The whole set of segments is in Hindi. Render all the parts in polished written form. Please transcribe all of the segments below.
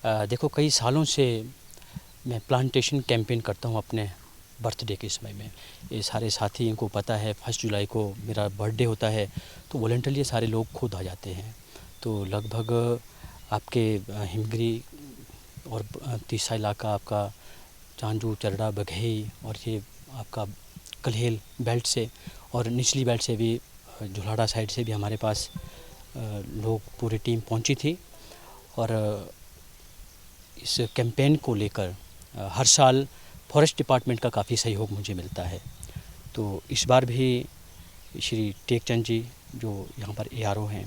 देखो, कई सालों से मैं प्लांटेशन कैंपेन करता हूँ अपने बर्थडे के समय में। ये सारे साथी इनको पता है 1 जुलाई को मेरा बर्थडे होता है, तो वॉलंटरली सारे लोग खुद आ जाते हैं। तो लगभग आपके हिमगिरी और तीसरा इलाका आपका चांजू, चरड़ा, बघेई और ये आपका कल्हेल बेल्ट से और निचली बेल्ट से भी, झुलाड़ा साइड से भी हमारे पास लोग, पूरी टीम पहुंची थी। और इस कैंपेन को लेकर हर साल फॉरेस्ट डिपार्टमेंट का काफ़ी सहयोग मुझे मिलता है। तो इस बार भी श्री टेकचंद जी जो यहाँ पर ARO हैं,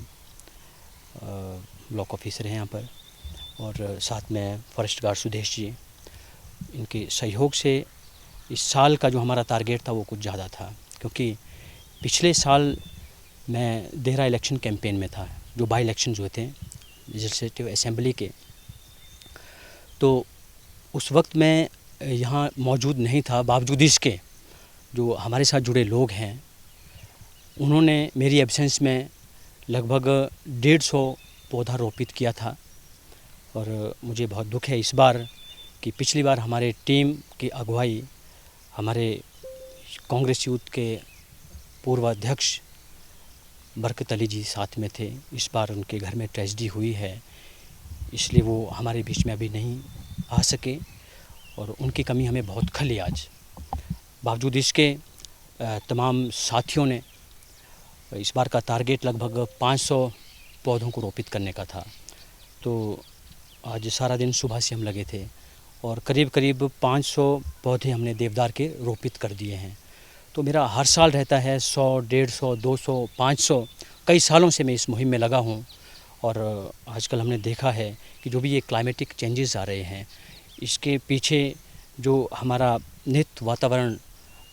ब्लॉक ऑफिसर हैं यहाँ पर, और साथ में फॉरेस्ट गार्ड सुदेश जी, इनके सहयोग से इस साल का जो हमारा टारगेट था वो कुछ ज़्यादा था। क्योंकि पिछले साल मैं देहरा इलेक्शन कैंपेन में था, जो बाई इलेक्शन हुए थे लेजिस्लेटिव असेंबली के, तो उस वक्त मैं यहाँ मौजूद नहीं था। बावजूद इसके जो हमारे साथ जुड़े लोग हैं, उन्होंने मेरी एब्सेंस में लगभग 150 पौधा रोपित किया था। और मुझे बहुत दुख है इस बार कि पिछली बार हमारे टीम की अगुवाई हमारे कांग्रेस यूथ के पूर्व अध्यक्ष बरकत अली जी साथ में थे। इस बार उनके घर में ट्रेजेडी हुई है, इसलिए वो हमारे बीच में अभी नहीं आ सके और उनकी कमी हमें बहुत खली आज। बावजूद इसके तमाम साथियों ने, इस बार का टारगेट लगभग 500 पौधों को रोपित करने का था। तो आज सारा दिन सुबह से हम लगे थे और करीब करीब 500 पौधे हमने देवदार के रोपित कर दिए हैं। तो मेरा हर साल रहता है 100, 150, 200, 500, कई सालों से मैं इस मुहिम में लगा हूँ। और आजकल हमने देखा है कि जो भी ये क्लाइमेटिक चेंजेस आ रहे हैं, इसके पीछे जो हमारा नित्य वातावरण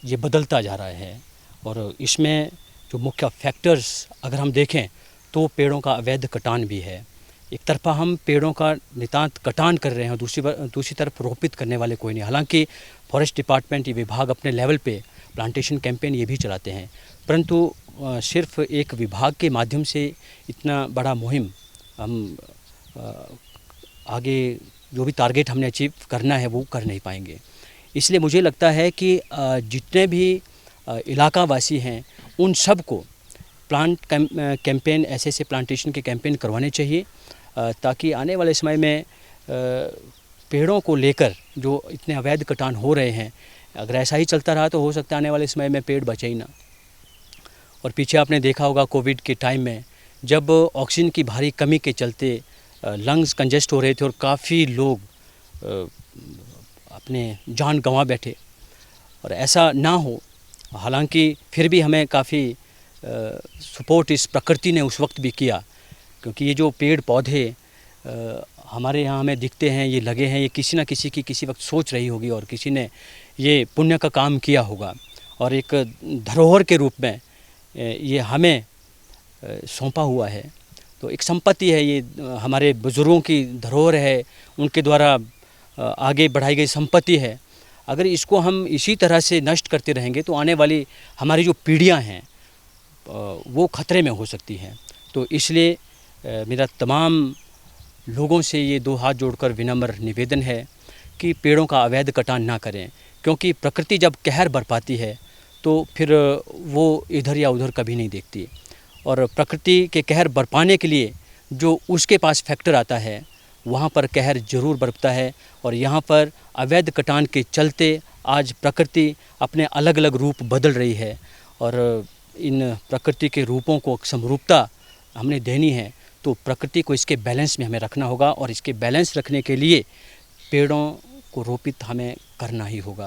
ये बदलता जा रहा है, और इसमें जो मुख्य फैक्टर्स अगर हम देखें तो पेड़ों का अवैध कटान भी है। एक तरफा हम पेड़ों का नितांत कटान कर रहे हैं और दूसरी तरफ रोपित करने वाले कोई नहीं। हालांकि फॉरेस्ट डिपार्टमेंट, ये विभाग अपने लेवल पे प्लांटेशन कैंपेन ये भी चलाते हैं, परंतु सिर्फ एक विभाग के माध्यम से इतना बड़ा मुहिम हम आगे जो भी टारगेट हमने अचीव करना है वो कर नहीं पाएंगे। इसलिए मुझे लगता है कि जितने भी इलाका वासी हैं उन सब को प्लांट कैंपेन, ऐसे प्लांटेशन के कैंपेन करवाने चाहिए, ताकि आने वाले समय में पेड़ों को लेकर जो इतने अवैध कटान हो रहे हैं, अगर ऐसा ही चलता रहा तो हो सकता है आने वाले समय में पेड़ बचे ही ना। और पीछे आपने देखा होगा कोविड के टाइम में, जब ऑक्सीजन की भारी कमी के चलते लंग्स कंजेस्ट हो रहे थे और काफ़ी लोग अपने जान गंवा बैठे, और ऐसा ना हो। हालांकि फिर भी हमें काफ़ी सपोर्ट इस प्रकृति ने उस वक्त भी किया, क्योंकि ये जो पेड़ पौधे हमारे यहाँ हमें दिखते हैं, ये लगे हैं, ये किसी न किसी की किसी वक्त सोच रही होगी और किसी ने ये पुण्य का काम किया होगा, और एक धरोहर के रूप में ये हमें सौंपा हुआ है। तो एक संपत्ति है, ये हमारे बुज़ुर्गों की धरोहर है, उनके द्वारा आगे बढ़ाई गई संपत्ति है। अगर इसको हम इसी तरह से नष्ट करते रहेंगे तो आने वाली हमारी जो पीढ़ियां हैं वो खतरे में हो सकती हैं। तो इसलिए मेरा तमाम लोगों से ये 2 हाथ जोड़कर विनम्र निवेदन है कि पेड़ों का अवैध कटान ना करें, क्योंकि प्रकृति जब कहर बरपाती है तो फिर वो इधर या उधर कभी नहीं देखती। और प्रकृति के कहर बरपाने के लिए जो उसके पास फैक्टर आता है, वहाँ पर कहर जरूर बरपता है। और यहाँ पर अवैध कटान के चलते आज प्रकृति अपने अलग अलग रूप बदल रही है, और इन प्रकृति के रूपों को समरूपता हमने देनी है। तो प्रकृति को इसके बैलेंस में हमें रखना होगा, और इसके बैलेंस रखने के लिए पेड़ों को रोपित हमें करना ही होगा।